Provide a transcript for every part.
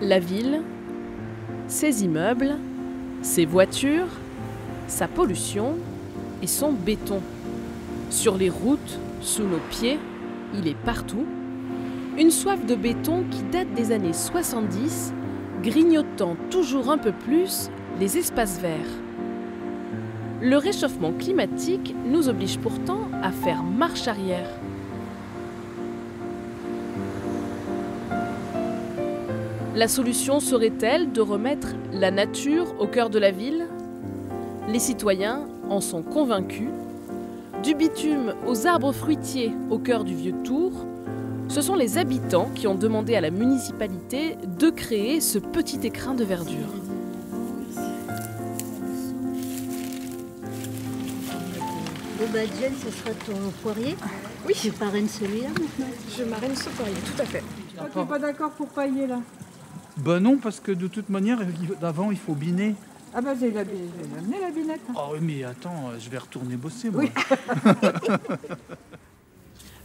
La ville, ses immeubles, ses voitures, sa pollution et son béton. Sur les routes, sous nos pieds, il est partout. Une soif de béton qui date des années 70, grignotant toujours un peu plus les espaces verts. Le réchauffement climatique nous oblige pourtant à faire marche arrière. La solution serait-elle de remettre la nature au cœur de la ville? Les citoyens en sont convaincus. Du bitume aux arbres fruitiers au cœur du vieux Tours, ce sont les habitants qui ont demandé à la municipalité de créer ce petit écrin de verdure. Bon bah Jen, ce sera ton poirier. Oui. Tu parraines celui-là maintenant. Je marraine ce poirier, tout à fait. Tu n'es pas d'accord pour pailler là? Ben non, parce que de toute manière, d'avant, il faut biner. Ah bah j'ai amené la binette. Oh oui, mais attends, je vais retourner bosser, moi. Oui.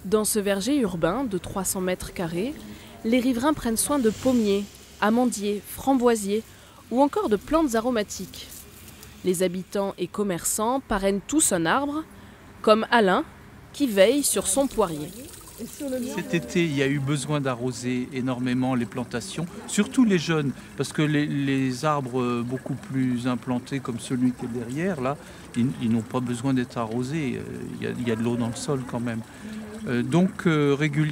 Dans ce verger urbain de 300 mètres carrés, les riverains prennent soin de pommiers, amandiers, framboisiers ou encore de plantes aromatiques. Les habitants et commerçants parrainent tous un arbre, comme Alain, qui veille sur son poirier. Cet été, il y a eu besoin d'arroser énormément les plantations, surtout les jeunes, parce que les arbres beaucoup plus implantés comme celui qui est derrière, là, ils n'ont pas besoin d'être arrosés, il y a de l'eau dans le sol quand même. Donc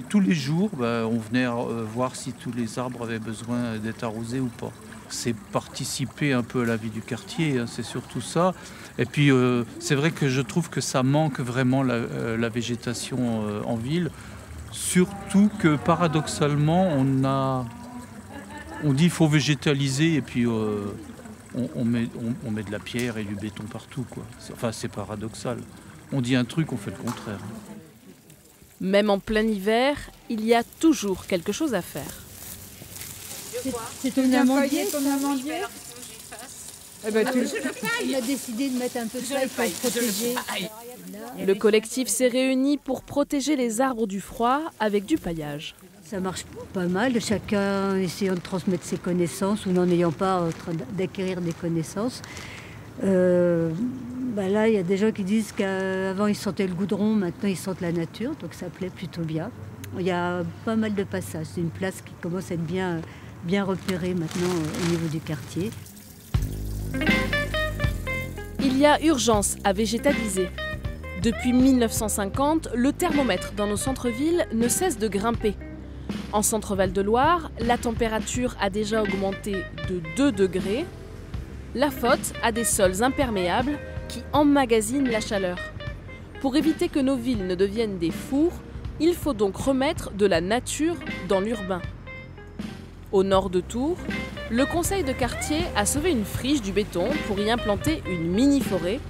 tous les jours, on venait voir si tous les arbres avaient besoin d'être arrosés ou pas. C'est participer un peu à la vie du quartier, hein, c'est surtout ça. Et puis c'est vrai que je trouve que ça manque vraiment la végétation en ville. Surtout que paradoxalement, on dit qu'il faut végétaliser et puis on met de la pierre et du béton partout, quoi. Enfin, c'est paradoxal. On dit un truc, on fait le contraire. Même en plein hiver, il y a toujours quelque chose à faire. C'est ton amandier. Eh ben, On a décidé de mettre un peu de paille pour le protéger. Le collectif s'est réuni pour protéger les arbres du froid avec du paillage. Ça marche pas mal, chacun essayant de transmettre ses connaissances ou n'en ayant pas en train d'acquérir des connaissances. Là, il y a des gens qui disent qu'avant ils sentaient le goudron, maintenant ils sentent la nature, donc ça plaît plutôt bien. Il y a pas mal de passages, c'est une place qui commence à être bien repérée maintenant au niveau du quartier. Il y a urgence à végétaliser. Depuis 1950, le thermomètre dans nos centres-villes ne cesse de grimper. En Centre-Val de Loire, la température a déjà augmenté de 2 degrés. La faute à des sols imperméables qui emmagasinent la chaleur. Pour éviter que nos villes ne deviennent des fours, il faut donc remettre de la nature dans l'urbain. Au nord de Tours, le conseil de quartier a sauvé une friche du béton pour y implanter une mini-forêt.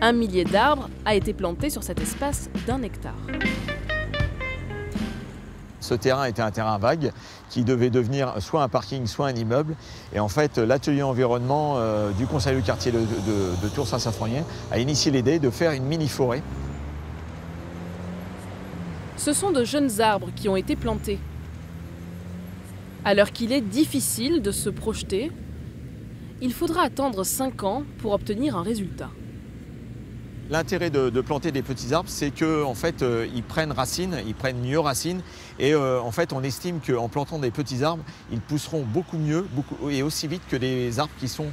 1 millier d'arbres a été planté sur cet espace d'1 hectare. Ce terrain était un terrain vague qui devait devenir soit un parking, soit un immeuble. Et en fait, l'atelier environnement du conseil de quartier de Tours-Saint-Symphorien a initié l'idée de faire une mini-forêt. Ce sont de jeunes arbres qui ont été plantés. Alors qu'il est difficile de se projeter, il faudra attendre 5 ans pour obtenir un résultat. L'intérêt de planter des petits arbres, c'est qu'en fait, ils prennent racine, ils prennent mieux racine. Et en fait, on estime qu'en plantant des petits arbres, ils pousseront beaucoup mieux et aussi vite que des arbres qui sont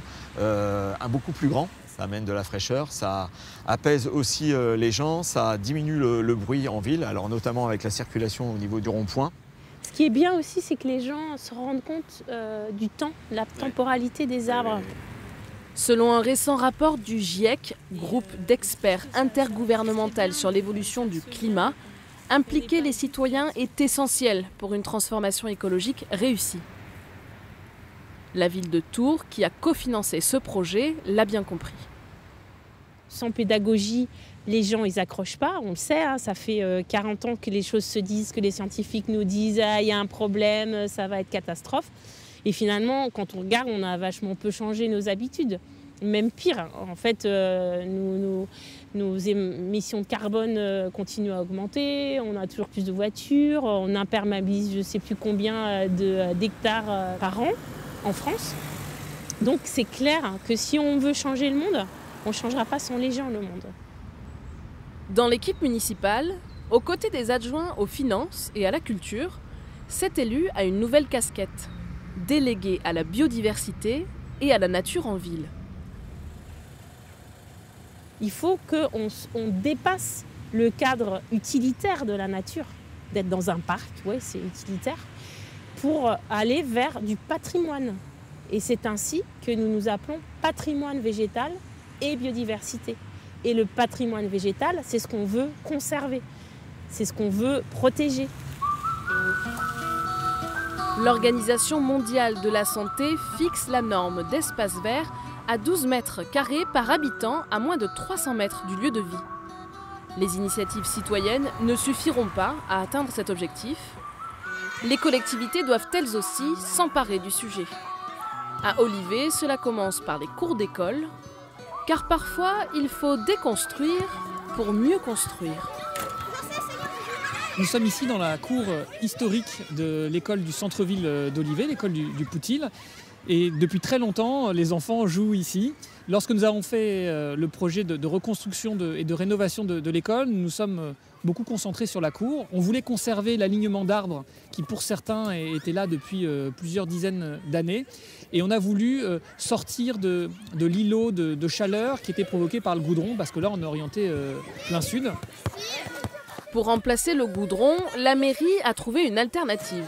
beaucoup plus grands. Ça amène de la fraîcheur, ça apaise aussi les gens, ça diminue le bruit en ville, alors notamment avec la circulation au niveau du rond-point. Ce qui est bien aussi, c'est que les gens se rendent compte du temps, la temporalité des arbres. Selon un récent rapport du GIEC, groupe d'experts intergouvernemental sur l'évolution du climat, impliquer les citoyens est essentiel pour une transformation écologique réussie. La ville de Tours, qui a cofinancé ce projet, l'a bien compris. Sans pédagogie, les gens, ils accrochent pas, on le sait, hein, ça fait 40 ans que les choses se disent, que les scientifiques nous disent « ah, il y a un problème, ça va être catastrophe ». Et finalement, quand on regarde, on a vachement peu changé nos habitudes. Même pire, en fait, nos émissions de carbone continuent à augmenter, on a toujours plus de voitures, on imperméabilise je ne sais plus combien d'hectares par an. en France. Donc c'est clair que si on veut changer le monde, on ne changera pas sans les gens le monde. Dans l'équipe municipale, aux côtés des adjoints aux finances et à la culture, cet élu a une nouvelle casquette, délégué à la biodiversité et à la nature en ville. Il faut qu'on dépasse le cadre utilitaire de la nature, d'être dans un parc, ouais, c'est utilitaire, pour aller vers du patrimoine. Et c'est ainsi que nous nous appelons patrimoine végétal et biodiversité. Et le patrimoine végétal, c'est ce qu'on veut conserver, c'est ce qu'on veut protéger. L'Organisation mondiale de la santé fixe la norme d'espace vert à 12 mètres carrés par habitant à moins de 300 mètres du lieu de vie. Les initiatives citoyennes ne suffiront pas à atteindre cet objectif. Les collectivités doivent elles aussi s'emparer du sujet. À Olivet, cela commence par les cours d'école, car parfois il faut déconstruire pour mieux construire. Nous sommes ici dans la cour historique de l'école du centre-ville d'Olivet, l'école du Poutil. Et depuis très longtemps, les enfants jouent ici. Lorsque nous avons fait le projet de reconstruction et de rénovation de l'école, nous nous sommes beaucoup concentrés sur la cour. On voulait conserver l'alignement d'arbres qui, pour certains, était là depuis plusieurs dizaines d'années. Et on a voulu sortir de l'îlot de chaleur qui était provoqué par le goudron, parce que là, on est orienté plein sud. Pour remplacer le goudron, la mairie a trouvé une alternative.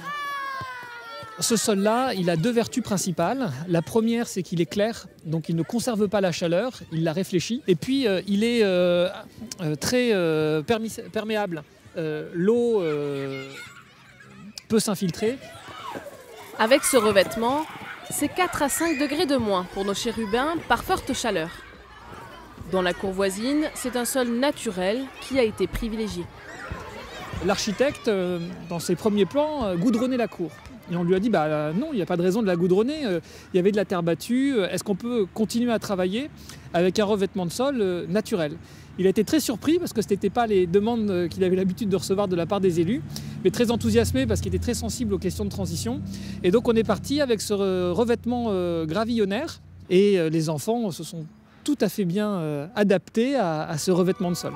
Ce sol-là, il a deux vertus principales. La première, c'est qu'il est clair, donc il ne conserve pas la chaleur, il la réfléchit. Et puis, il est très perméable. L'eau peut s'infiltrer. Avec ce revêtement, c'est 4 à 5 degrés de moins pour nos chérubins par forte chaleur. Dans la cour voisine, c'est un sol naturel qui a été privilégié. L'architecte, dans ses premiers plans, goudronnait la cour. Et on lui a dit, non, il n'y a pas de raison de la goudronner, il y avait de la terre battue, est-ce qu'on peut continuer à travailler avec un revêtement de sol naturel? Il a été très surpris parce que ce n'étaient pas les demandes qu'il avait l'habitude de recevoir de la part des élus, mais très enthousiasmé parce qu'il était très sensible aux questions de transition. Et donc on est parti avec ce revêtement gravillonnaire et les enfants se sont tout à fait bien adaptés à ce revêtement de sol.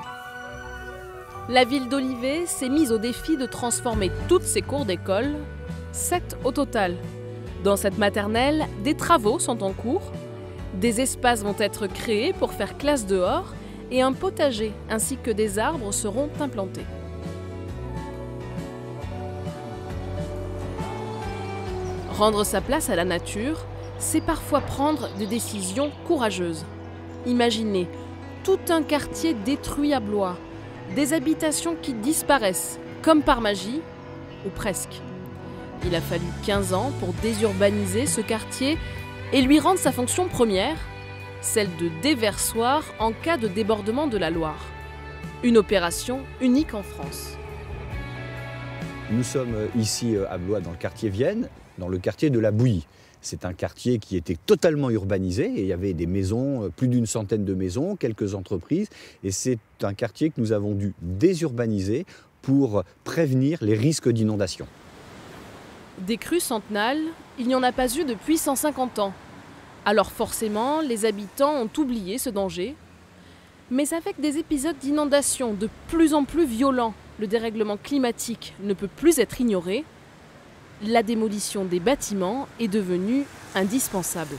La ville d'Olivet s'est mise au défi de transformer toutes ses cours d'école, 7 au total. Dans cette maternelle, des travaux sont en cours, des espaces vont être créés pour faire classe dehors et un potager ainsi que des arbres seront implantés. Rendre sa place à la nature, c'est parfois prendre des décisions courageuses. Imaginez tout un quartier détruit à Blois, des habitations qui disparaissent, comme par magie, ou presque. Il a fallu 15 ans pour désurbaniser ce quartier et lui rendre sa fonction première, celle de déversoir en cas de débordement de la Loire. Une opération unique en France. Nous sommes ici à Blois, dans le quartier Vienne, dans le quartier de la Bouillie. C'est un quartier qui était totalement urbanisé et il y avait des maisons, plus d'une centaine de maisons, quelques entreprises. Et c'est un quartier que nous avons dû désurbaniser pour prévenir les risques d'inondation. Des crues centenales, il n'y en a pas eu depuis 150 ans. Alors forcément, les habitants ont oublié ce danger. Mais avec des épisodes d'inondation de plus en plus violents, le dérèglement climatique ne peut plus être ignoré. La démolition des bâtiments est devenue indispensable.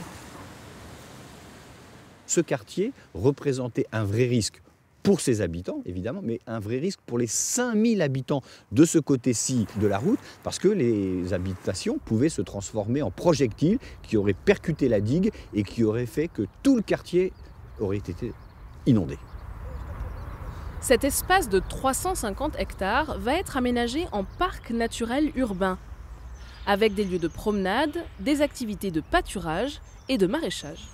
Ce quartier représentait un vrai risque pour ses habitants, évidemment, mais un vrai risque pour les 5000 habitants de ce côté-ci de la route, parce que les habitations pouvaient se transformer en projectiles qui auraient percuté la digue et qui auraient fait que tout le quartier aurait été inondé. Cet espace de 350 hectares va être aménagé en parc naturel urbain, avec des lieux de promenade, des activités de pâturage et de maraîchage.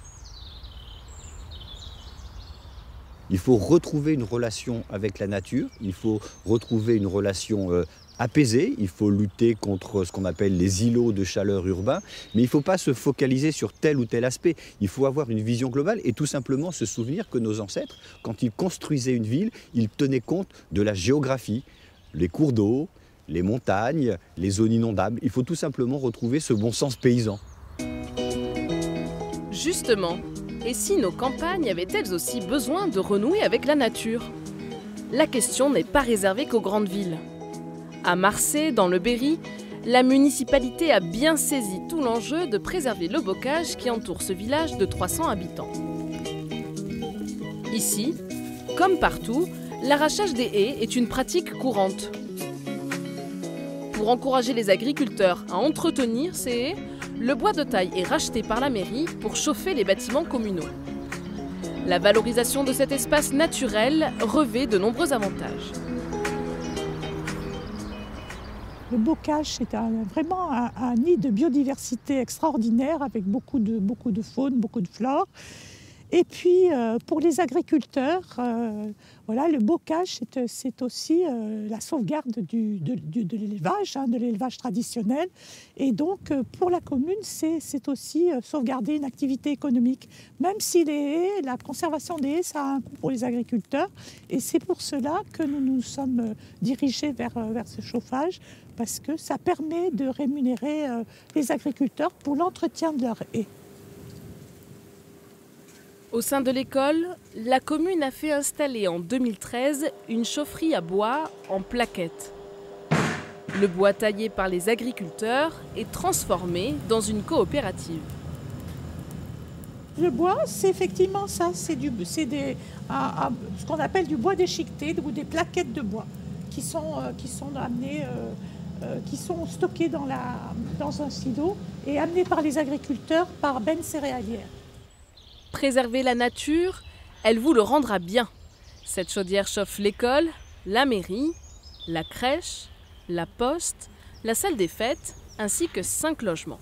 Il faut retrouver une relation avec la nature, il faut retrouver une relation apaisée, il faut lutter contre ce qu'on appelle les îlots de chaleur urbains, mais il ne faut pas se focaliser sur tel ou tel aspect. Il faut avoir une vision globale et tout simplement se souvenir que nos ancêtres, quand ils construisaient une ville, ils tenaient compte de la géographie, les cours d'eau, les montagnes, les zones inondables. Il faut tout simplement retrouver ce bon sens paysan. Justement, et si nos campagnes avaient elles aussi besoin de renouer avec la nature? La question n'est pas réservée qu'aux grandes villes. À Marseille, dans le Berry, la municipalité a bien saisi tout l'enjeu de préserver le bocage qui entoure ce village de 300 habitants. Ici, comme partout, l'arrachage des haies est une pratique courante. Pour encourager les agriculteurs à entretenir ces haies, le bois de taille est racheté par la mairie pour chauffer les bâtiments communaux. La valorisation de cet espace naturel revêt de nombreux avantages. Le bocage, c'est vraiment un nid de biodiversité extraordinaire avec beaucoup de faune, beaucoup de flore. Et puis, pour les agriculteurs, voilà, le bocage, c'est aussi la sauvegarde de l'élevage, de l'élevage traditionnel. Et donc, pour la commune, c'est aussi sauvegarder une activité économique. Même si les haies, la conservation des haies, ça a un coût pour les agriculteurs. Et c'est pour cela que nous nous sommes dirigés vers ce chauffage, parce que ça permet de rémunérer les agriculteurs pour l'entretien de leurs haies. Au sein de l'école, la commune a fait installer en 2013 une chaufferie à bois en plaquettes. Le bois taillé par les agriculteurs est transformé dans une coopérative. Le bois, c'est effectivement ça, c'est ce qu'on appelle du bois déchiqueté ou des plaquettes de bois qui sont amenées, qui sont stockées dans un silo et amenées par les agriculteurs par bennes céréalières. Préserver la nature, elle vous le rendra bien. Cette chaudière chauffe l'école, la mairie, la crèche, la poste, la salle des fêtes, ainsi que 5 logements.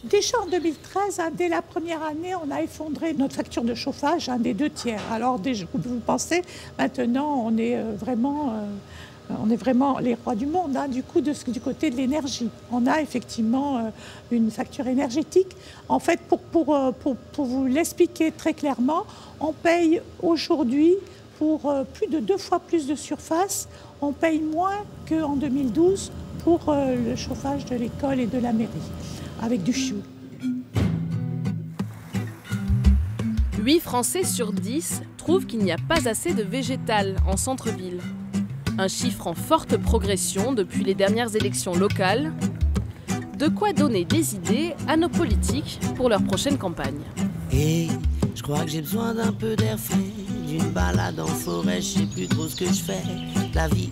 Déjà en 2013, dès la première année, on a effondré notre facture de chauffage des 2 tiers. Alors déjà, vous pensez, maintenant on est vraiment les rois du monde, du côté de l'énergie. On a effectivement une facture énergétique. En fait, pour vous l'expliquer très clairement, on paye aujourd'hui pour plus de 2 fois plus de surface, on paye moins qu'en 2012 pour le chauffage de l'école et de la mairie, avec du fioul. 8 Français sur 10 trouvent qu'il n'y a pas assez de végétal en centre-ville. Un chiffre en forte progression depuis les dernières élections locales. De quoi donner des idées à nos politiques pour leur prochaine campagne. Et je crois que j'ai besoin d'un peu d'air frais, d'une balade en forêt, je sais plus trop ce que je fais. La vie